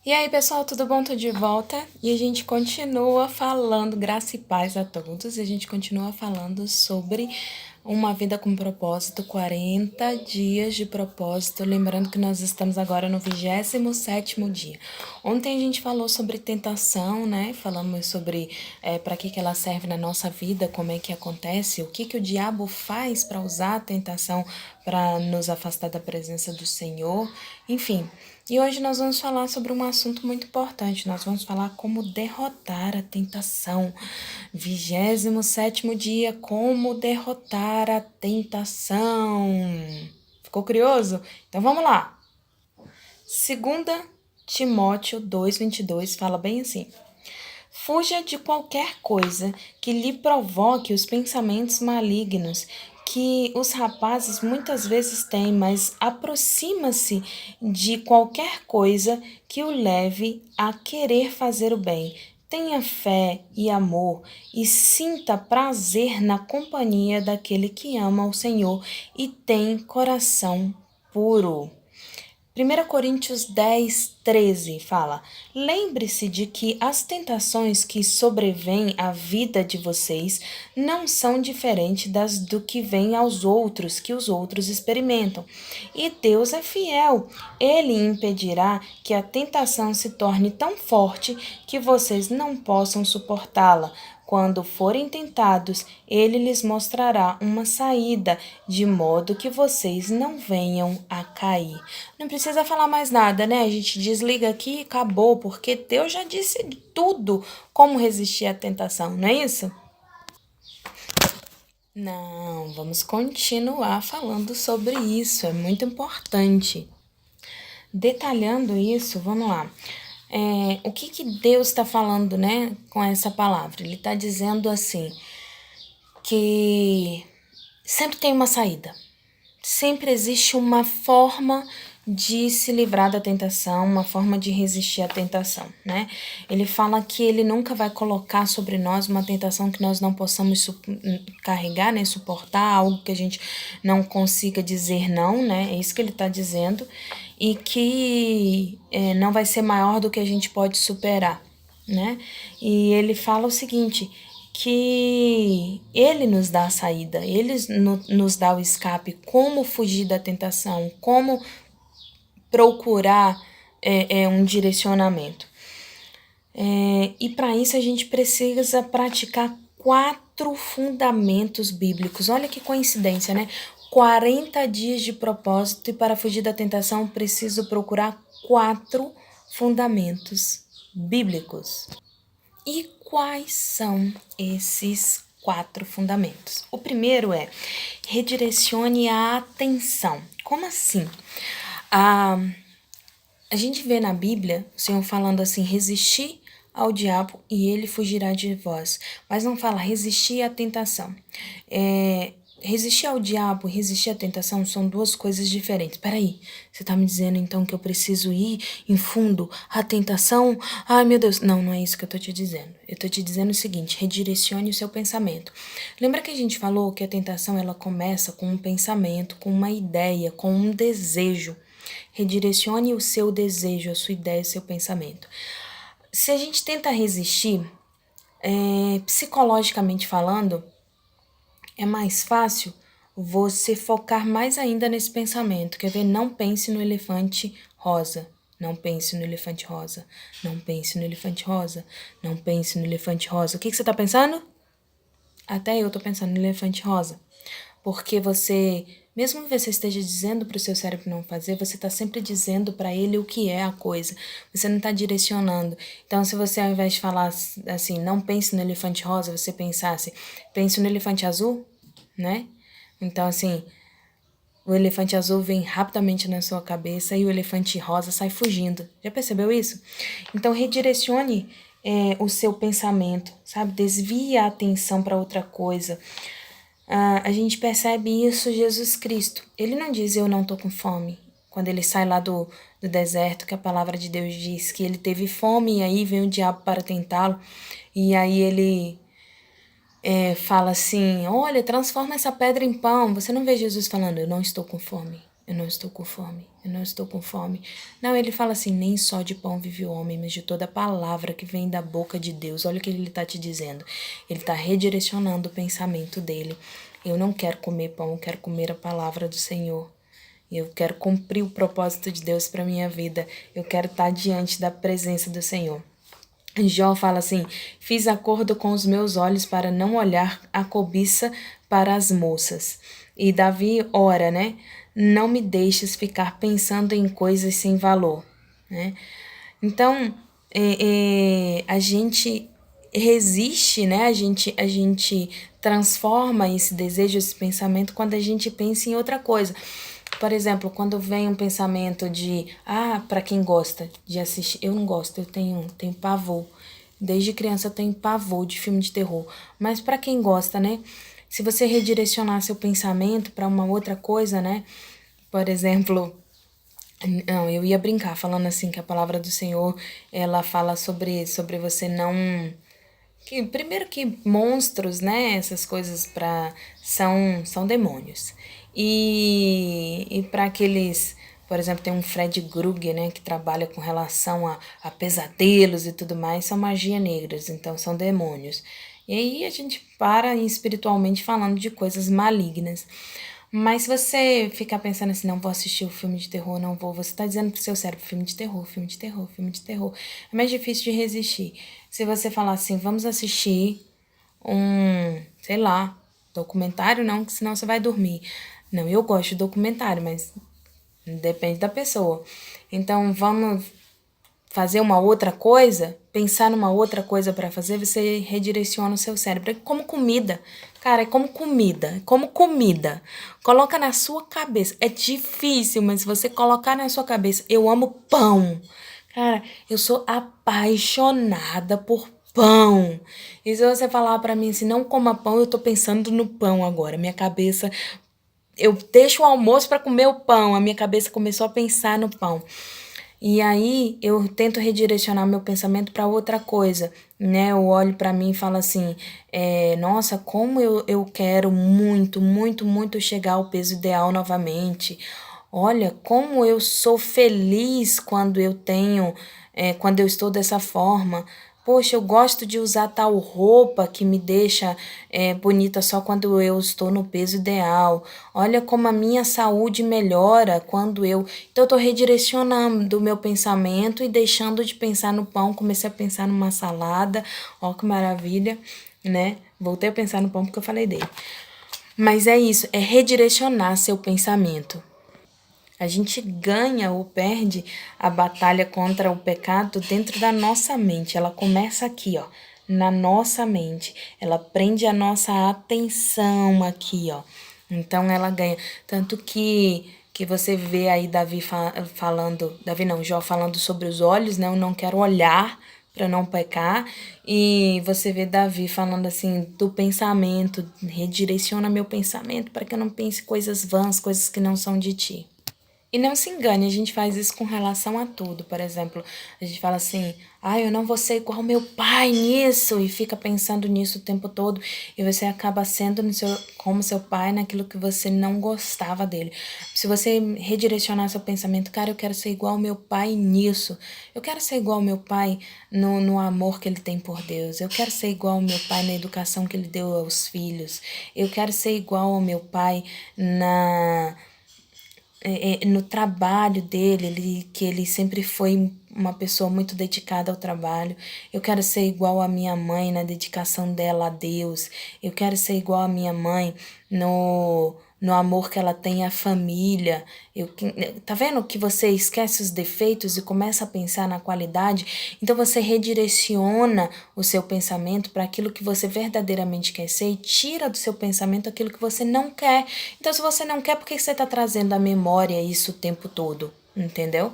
E aí, pessoal, tudo bom? Tô de volta e a gente continua falando, graça e paz a todos, e a gente continua falando sobre uma vida com propósito, 40 dias de propósito, lembrando que nós estamos agora no 27º dia. Ontem a gente falou sobre tentação, né? Falamos sobre para que ela serve na nossa vida, como é que acontece, o que o diabo faz para usar a tentação para nos afastar da presença do Senhor, enfim. E hoje nós vamos falar sobre um assunto muito importante. Nós vamos falar como derrotar a tentação. 27º dia, como derrotar a tentação. Ficou curioso? Então vamos lá. 2 Timóteo 2:22 fala bem assim: Fuja de qualquer coisa que lhe provoque os pensamentos malignos que os rapazes muitas vezes têm, mas aproxima-se de qualquer coisa que o leve a querer fazer o bem. Tenha fé e amor e sinta prazer na companhia daquele que ama o Senhor e tem coração puro. 1 Coríntios 10:13 fala: Lembre-se de que as tentações que sobrevêm à vida de vocês não são diferentes das do que vêm aos outros, que os outros experimentam. E Deus é fiel. Ele impedirá que a tentação se torne tão forte que vocês não possam suportá-la. Quando forem tentados, ele lhes mostrará uma saída, de modo que vocês não venham a cair. Não precisa falar mais nada, né? A gente desliga aqui e acabou, porque Deus já disse tudo como resistir à tentação, não é isso? Não, vamos continuar falando sobre isso, é muito importante. Detalhando isso, vamos lá. O que Deus está falando, né, com essa palavra? Ele está dizendo assim, que sempre tem uma saída. Sempre existe uma forma de se livrar da tentação, uma forma de resistir à tentação, né? Ele fala que ele nunca vai colocar sobre nós uma tentação que nós não possamos carregar, né? Suportar, algo que a gente não consiga dizer não, né? É isso que ele está dizendo. E que não vai ser maior do que a gente pode superar, né? E ele fala o seguinte, que ele nos dá a saída, ele nos dá o escape, como fugir da tentação, como procurar um direcionamento. E para isso a gente precisa praticar 4 fundamentos bíblicos. Olha que coincidência, né? 40 dias de propósito e para fugir da tentação preciso procurar 4 fundamentos bíblicos. E quais são esses 4 fundamentos? O primeiro é redirecione a atenção. Como assim? A gente vê na Bíblia o Senhor falando assim, resistir ao diabo e ele fugirá de vós. Mas não fala resistir à tentação. Resistir ao diabo e resistir à tentação são 2 coisas diferentes. Peraí, você tá me dizendo então que eu preciso ir em fundo à tentação? Ai, meu Deus. Não, não é isso que eu tô te dizendo. Eu tô te dizendo o seguinte, redirecione o seu pensamento. Lembra que a gente falou que a tentação ela começa com um pensamento, com uma ideia, com um desejo. Redirecione o seu desejo, a sua ideia, o seu pensamento. Se a gente tenta resistir, psicologicamente falando, é mais fácil você focar mais ainda nesse pensamento. Quer ver? Não pense no elefante rosa. Não pense no elefante rosa. Não pense no elefante rosa. Não pense no elefante rosa. O que você está pensando? Até eu tô pensando no elefante rosa. Porque você, mesmo que você esteja dizendo para o seu cérebro não fazer, você está sempre dizendo para ele o que é a coisa. Você não está direcionando. Então, se você ao invés de falar assim, não pense no elefante rosa, você pensasse, pense no elefante azul, né? Então, assim, o elefante azul vem rapidamente na sua cabeça e o elefante rosa sai fugindo. Já percebeu isso? Então, redirecione o seu pensamento, sabe? Desvie a atenção para outra coisa. A gente percebe isso Jesus Cristo. Ele não diz eu não tô com fome. Quando ele sai lá do deserto, que a palavra de Deus diz que ele teve fome e aí vem o diabo para tentá-lo. E aí ele fala assim, olha, transforma essa pedra em pão. Você não vê Jesus falando, eu não estou com fome, eu não estou com fome, eu não estou com fome. Não, ele fala assim, nem só de pão vive o homem, mas de toda palavra que vem da boca de Deus. Olha o que ele está te dizendo. Ele está redirecionando o pensamento dele. Eu não quero comer pão, eu quero comer a palavra do Senhor. Eu quero cumprir o propósito de Deus para minha vida. Eu quero estar diante da presença do Senhor. Jó fala assim, fiz acordo com os meus olhos para não olhar a cobiça para as moças. E Davi ora, né? Não me deixes ficar pensando em coisas sem valor, né? Então, a gente resiste, né? A gente transforma esse desejo, esse pensamento quando a gente pensa em outra coisa. Por exemplo, quando vem um pensamento de, para quem gosta de assistir, eu não gosto, eu tenho pavor. Desde criança eu tenho pavor de filme de terror. Mas para quem gosta, né? Se você redirecionar seu pensamento para uma outra coisa, né? Por exemplo, não, eu ia brincar falando assim que a palavra do Senhor, ela fala sobre você não que primeiro que monstros, né, essas coisas são demônios. E para aqueles, por exemplo, tem um Fred Krueger, né, que trabalha com relação a pesadelos e tudo mais, são magia negras, então são demônios. E aí a gente para espiritualmente falando de coisas malignas. Mas se você ficar pensando assim, não vou assistir o filme de terror, não vou, você tá dizendo pro seu cérebro, filme de terror, filme de terror, filme de terror. É mais difícil de resistir. Se você falar assim, vamos assistir sei lá, documentário não, que senão você vai dormir. Não, eu gosto de documentário, mas depende da pessoa. Então, vamos fazer uma outra coisa, pensar numa outra coisa para fazer, você redireciona o seu cérebro. É como comida. Cara, é como comida. É como comida. Coloca na sua cabeça. É difícil, mas se você colocar na sua cabeça, eu amo pão. Cara, eu sou apaixonada por pão. E se você falar para mim assim, não coma pão, eu tô pensando no pão agora. Minha cabeça eu deixo o almoço para comer o pão, a minha cabeça começou a pensar no pão. E aí eu tento redirecionar meu pensamento para outra coisa, né? Eu olho para mim e falo assim, nossa, como eu quero muito, muito, muito chegar ao peso ideal novamente. Olha, como eu sou feliz quando eu tenho, quando eu estou dessa forma. Poxa, eu gosto de usar tal roupa que me deixa bonita só quando eu estou no peso ideal. Olha como a minha saúde melhora quando eu. Então, eu estou redirecionando o meu pensamento e deixando de pensar no pão. Comecei a pensar numa salada. Ó, que maravilha, né? Voltei a pensar no pão porque eu falei dele. Mas é isso, é redirecionar seu pensamento. A gente ganha ou perde a batalha contra o pecado dentro da nossa mente. Ela começa aqui, ó, na nossa mente. Ela prende a nossa atenção aqui, ó. Então ela ganha. Tanto que você vê aí Davi falando, Davi não, Jó falando sobre os olhos, né? Eu não quero olhar para não pecar. E você vê Davi falando assim do pensamento, redireciona meu pensamento para que eu não pense coisas vãs, coisas que não são de ti. E não se engane, a gente faz isso com relação a tudo. Por exemplo, a gente fala assim, eu não vou ser igual meu pai nisso, e fica pensando nisso o tempo todo, e você acaba sendo como seu pai naquilo que você não gostava dele. Se você redirecionar seu pensamento, cara, eu quero ser igual ao meu pai nisso, eu quero ser igual ao meu pai no amor que ele tem por Deus, eu quero ser igual ao meu pai na educação que ele deu aos filhos, eu quero ser igual ao meu pai no trabalho dele, que ele sempre foi uma pessoa muito dedicada ao trabalho. Eu quero ser igual à minha mãe na dedicação dela a Deus. Eu quero ser igual à minha mãe no amor que ela tem à família. Tá vendo que você esquece os defeitos e começa a pensar na qualidade? Então você redireciona o seu pensamento para aquilo que você verdadeiramente quer ser e tira do seu pensamento aquilo que você não quer. Então, se você não quer, por que você está trazendo à memória isso o tempo todo? Entendeu?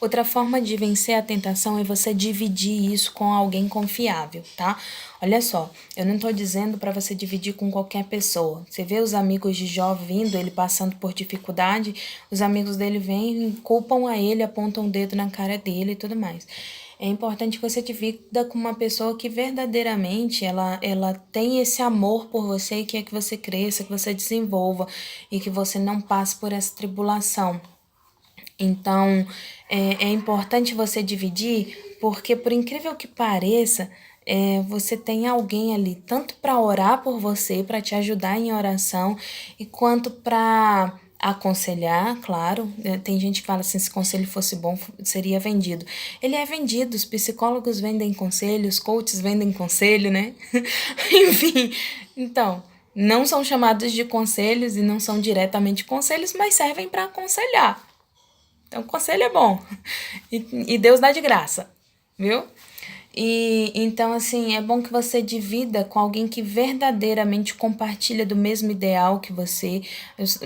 Outra forma de vencer a tentação é você dividir isso com alguém confiável, tá? Olha só, eu não tô dizendo para você dividir com qualquer pessoa. Você vê os amigos de Jó vindo, ele passando por dificuldade, os amigos dele vêm, culpam a ele, apontam o dedo na cara dele e tudo mais. É importante que você divida com uma pessoa que verdadeiramente ela tem esse amor por você e quer que você cresça, que você desenvolva e que você não passe por essa tribulação. Então, é importante você dividir, porque por incrível que pareça, você tem alguém ali tanto para orar por você, para te ajudar em oração, e quanto para aconselhar, claro. Tem gente que fala assim, se conselho fosse bom, seria vendido. Ele é vendido, os psicólogos vendem conselho, os coaches vendem conselho, né? Enfim, então, não são chamados de conselhos e não são diretamente conselhos, mas servem para aconselhar. Então, conselho é bom. E Deus dá de graça, viu? E então, assim, é bom que você divida com alguém que verdadeiramente compartilha do mesmo ideal que você,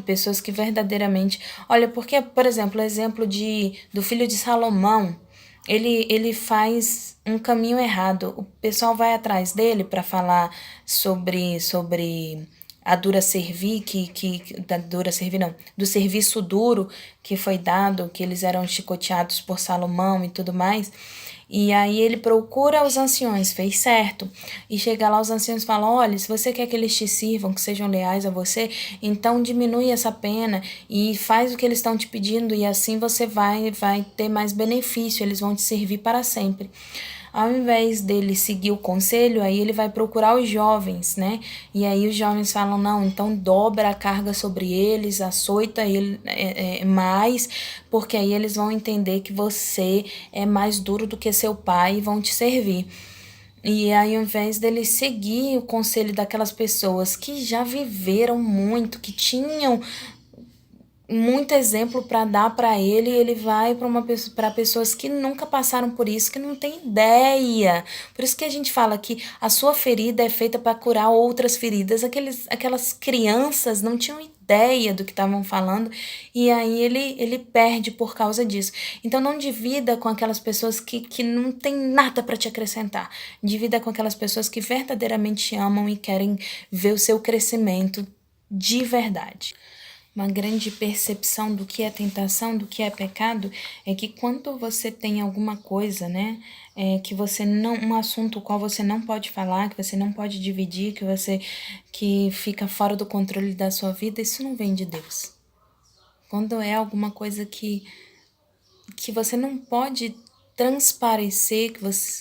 pessoas que verdadeiramente. Olha, porque, por exemplo, o exemplo do filho de Salomão, ele faz um caminho errado. O pessoal vai atrás dele para falar sobre a dura servir, da dura servir não, do serviço duro que foi dado, que eles eram chicoteados por Salomão e tudo mais. E aí ele procura os anciões, fez certo. E chega lá, os anciões falam: olha, se você quer que eles te sirvam, que sejam leais a você, então diminui essa pena e faz o que eles estão te pedindo, e assim você vai ter mais benefício, eles vão te servir para sempre. Ao invés dele seguir o conselho, aí ele vai procurar os jovens, né? E aí os jovens falam: não, então dobra a carga sobre eles, açoita ele mais, porque aí eles vão entender que você é mais duro do que seu pai e vão te servir. E aí, ao invés dele seguir o conselho daquelas pessoas que já viveram muito, que tinham muito exemplo para dar para ele, e ele vai para pessoas que nunca passaram por isso, que não tem ideia. Por isso que a gente fala que a sua ferida é feita para curar outras feridas. Aquelas crianças não tinham ideia do que estavam falando, e aí ele perde por causa disso. Então não divida com aquelas pessoas que não tem nada para te acrescentar. Divida com aquelas pessoas que verdadeiramente te amam e querem ver o seu crescimento de verdade. Uma grande percepção do que é tentação, do que é pecado, é que quando você tem alguma coisa, né, que você não, um assunto qual você não pode falar, que você não pode dividir, que fica fora do controle da sua vida, isso não vem de Deus. Quando é alguma coisa que você não pode transparecer,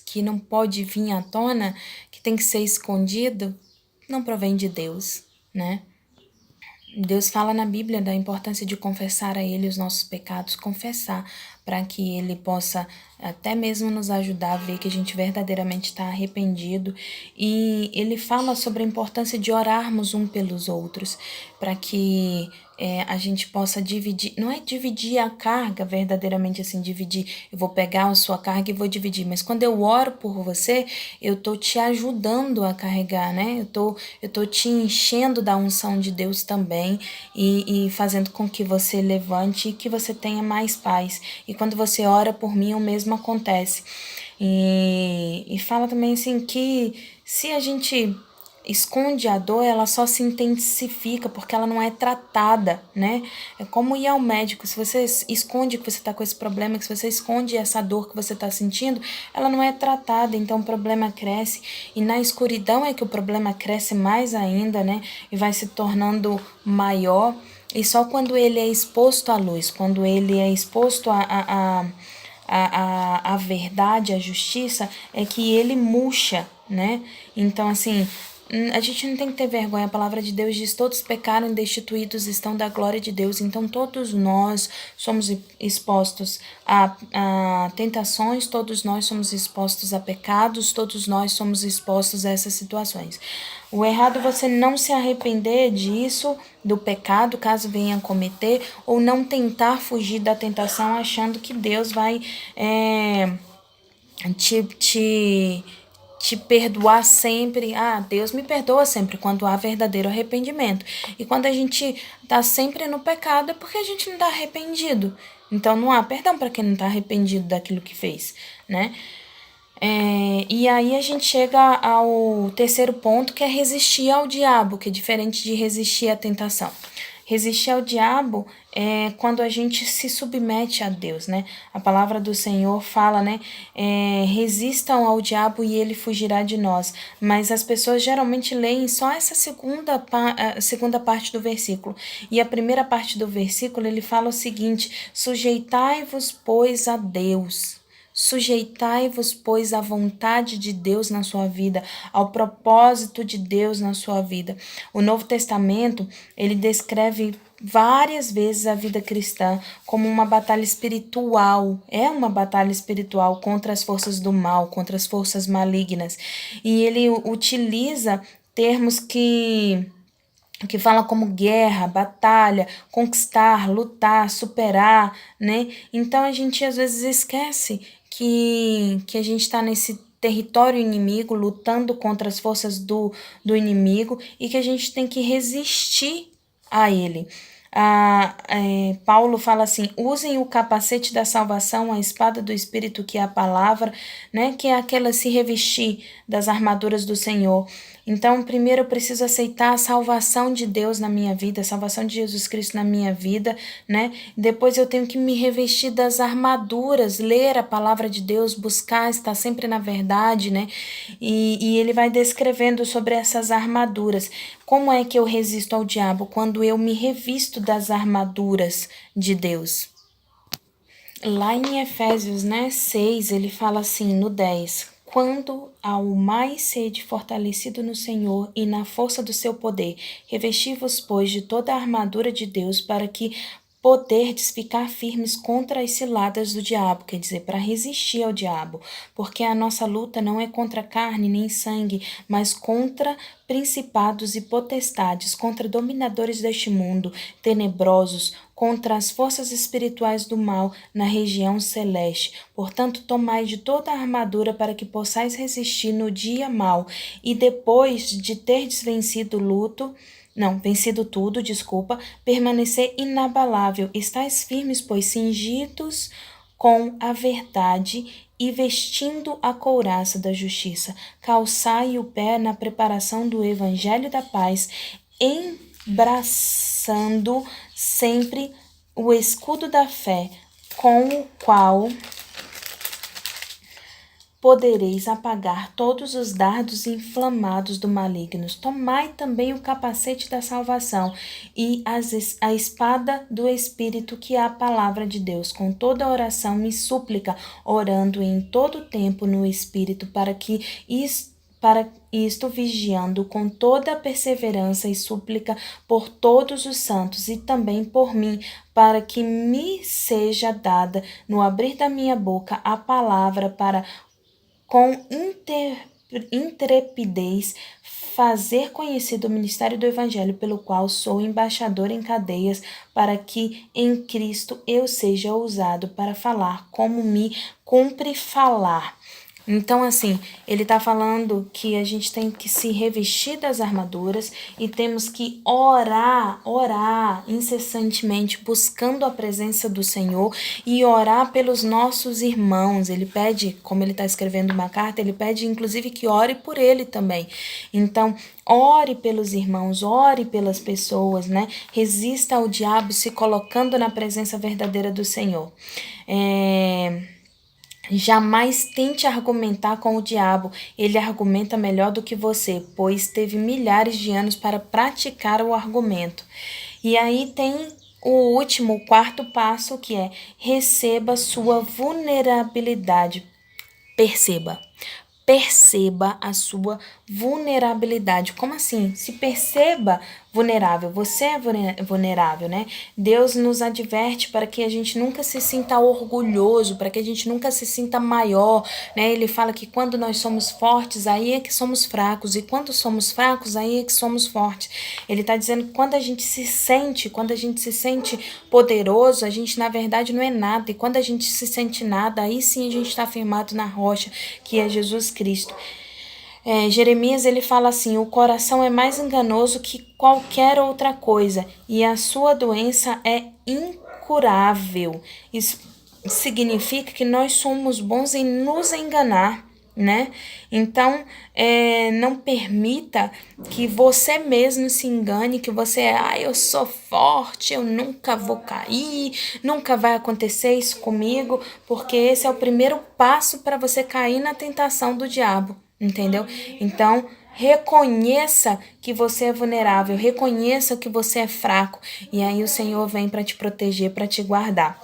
que não pode vir à tona, que tem que ser escondido, não provém de Deus, né? Deus fala na Bíblia da importância de confessar a Ele os nossos pecados, confessar, para que Ele possa até mesmo nos ajudar a ver que a gente verdadeiramente está arrependido. E Ele fala sobre a importância de orarmos um pelos outros, para que a gente possa dividir, não é dividir a carga verdadeiramente assim, dividir, eu vou pegar a sua carga e vou dividir, mas quando eu oro por você, eu tô te ajudando a carregar, né? Eu tô te enchendo da unção de Deus também e fazendo com que você levante e que você tenha mais paz. E quando você ora por mim, o mesmo acontece. E fala também assim que se a gente esconde a dor, ela só se intensifica porque ela não é tratada, né? É como ir ao médico. Se você esconde que você está com esse problema, que se você esconde essa dor que você está sentindo, ela não é tratada, então o problema cresce. E na escuridão é que o problema cresce mais ainda, né? E vai se tornando maior. E só quando ele é exposto à luz, quando ele é exposto a verdade, a justiça, é que ele murcha, né? Então, assim, a gente não tem que ter vergonha. A palavra de Deus diz: todos pecaram e destituídos estão da glória de Deus. Então todos nós somos expostos a tentações, todos nós somos expostos a pecados, todos nós somos expostos a essas situações. O errado é você não se arrepender disso, do pecado, caso venha a cometer, ou não tentar fugir da tentação achando que Deus vai te perdoar sempre. Deus me perdoa sempre quando há verdadeiro arrependimento. E quando a gente tá sempre no pecado é porque a gente não tá arrependido. Então não há perdão para quem não tá arrependido daquilo que fez, né? E aí a gente chega ao terceiro ponto, que é resistir ao diabo, que é diferente de resistir à tentação. Resistir ao diabo é quando a gente se submete a Deus, né? A palavra do Senhor fala, né? Resistam ao diabo e ele fugirá de nós. Mas as pessoas geralmente leem só essa segunda parte do versículo. E a primeira parte do versículo, ele fala o seguinte: sujeitai-vos, pois, a Deus. Sujeitai-vos, pois, à vontade de Deus na sua vida, ao propósito de Deus na sua vida. O Novo Testamento, ele descreve várias vezes a vida cristã como uma batalha espiritual. É uma batalha espiritual contra as forças do mal, contra as forças malignas. E ele utiliza termos que fala como guerra, batalha, conquistar, lutar, superar, né? Então a gente às vezes esquece que a gente está nesse território inimigo, lutando contra as forças do inimigo e que a gente tem que resistir a ele. Paulo fala assim: usem o capacete da salvação, a espada do Espírito, que é a palavra, né? Que é aquela se revestir das armaduras do Senhor. Então, primeiro eu preciso aceitar a salvação de Deus na minha vida, a salvação de Jesus Cristo na minha vida, né? Depois eu tenho que me revestir das armaduras, ler a palavra de Deus, buscar, estar sempre na verdade, né? E ele vai descrevendo sobre essas armaduras. Como é que eu resisto ao diabo? Quando eu me revisto das armaduras de Deus. Lá em Efésios, 6, ele fala assim, no 10: quando ao mais sede fortalecido no Senhor e na força do seu poder, revesti-vos, pois, de toda a armadura de Deus, para que poderdes ficar firmes contra as ciladas do diabo, quer dizer, para resistir ao diabo, porque a nossa luta não é contra carne nem sangue, mas contra principados e potestades, contra dominadores deste mundo, tenebrosos, contra as forças espirituais do mal na região celeste. Portanto, tomai de toda a armadura para que possais resistir no dia mau, e depois de terdes vencido tudo, permanecer inabalável. Estais firmes, pois, cingidos com a verdade e vestindo a couraça da justiça. Calçai o pé na preparação do evangelho da paz, embraçando sempre o escudo da fé, com o qual podereis apagar todos os dardos inflamados do maligno. Tomai também o capacete da salvação e a espada do Espírito, que é a palavra de Deus, com toda oração e súplica, orando em todo tempo no Espírito, para isto vigiando com toda perseverança e súplica por todos os santos e também por mim, para que me seja dada no abrir da minha boca a palavra para com intrepidez fazer conhecido o ministério do Evangelho, pelo qual sou embaixador em cadeias, para que em Cristo eu seja ousado para falar como me cumpre falar. Então, assim, ele está falando que a gente tem que se revestir das armaduras e temos que orar incessantemente, buscando a presença do Senhor e orar pelos nossos irmãos. Ele pede, como ele está escrevendo uma carta, ele pede inclusive que ore por ele também. Então, ore pelos irmãos, ore pelas pessoas, né? Resista ao diabo se colocando na presença verdadeira do Senhor. Jamais tente argumentar com o diabo, ele argumenta melhor do que você, pois teve milhares de anos para praticar o argumento. E aí tem o último, o quarto passo, que é: receba sua vulnerabilidade. Perceba a sua vulnerabilidade. Como assim? Se perceba vulnerável. Você é vulnerável, né? Deus nos adverte para que a gente nunca se sinta orgulhoso, para que a gente nunca se sinta maior, né? Ele fala que quando nós somos fortes, aí é que somos fracos, e quando somos fracos, aí é que somos fortes. Ele está dizendo que quando a gente se sente poderoso, a gente na verdade não é nada, e quando a gente se sente nada, aí sim a gente está firmado na rocha, que é Jesus Cristo. Jeremias, ele fala assim: o coração é mais enganoso que qualquer outra coisa e a sua doença é incurável. Isso significa que nós somos bons em nos enganar, né? Então, não permita que você mesmo se engane, que você, eu sou forte, eu nunca vou cair, nunca vai acontecer isso comigo, porque esse é o primeiro passo para você cair na tentação do diabo, entendeu? Então, reconheça que você é vulnerável, reconheça que você é fraco, e aí o Senhor vem para te proteger, para te guardar.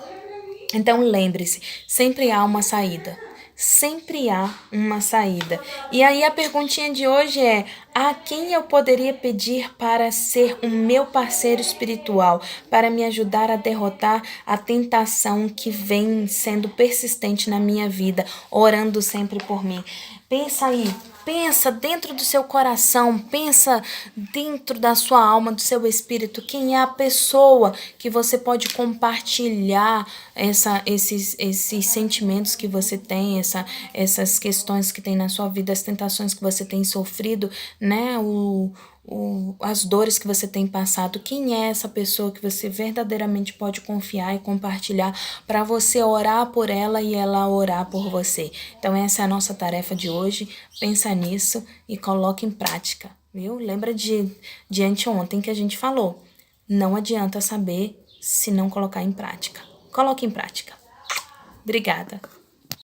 Então lembre-se, sempre há uma saída. Sempre há uma saída. E aí a perguntinha de hoje é: a quem eu poderia pedir para ser o meu parceiro espiritual, para me ajudar a derrotar a tentação que vem sendo persistente na minha vida, orando sempre por mim? Pensa aí. Pensa dentro do seu coração, pensa dentro da sua alma, do seu espírito, quem é a pessoa que você pode compartilhar esses sentimentos que você tem, essas questões que tem na sua vida, as tentações que você tem sofrido, né? As dores que você tem passado. Quem é essa pessoa que você verdadeiramente pode confiar e compartilhar para você orar por ela e ela orar por você? Então essa é a nossa tarefa de hoje. Pensa nisso e coloca em prática, viu? Lembra de anteontem que a gente falou. Não adianta saber se não colocar em prática. Coloque em prática. Obrigada.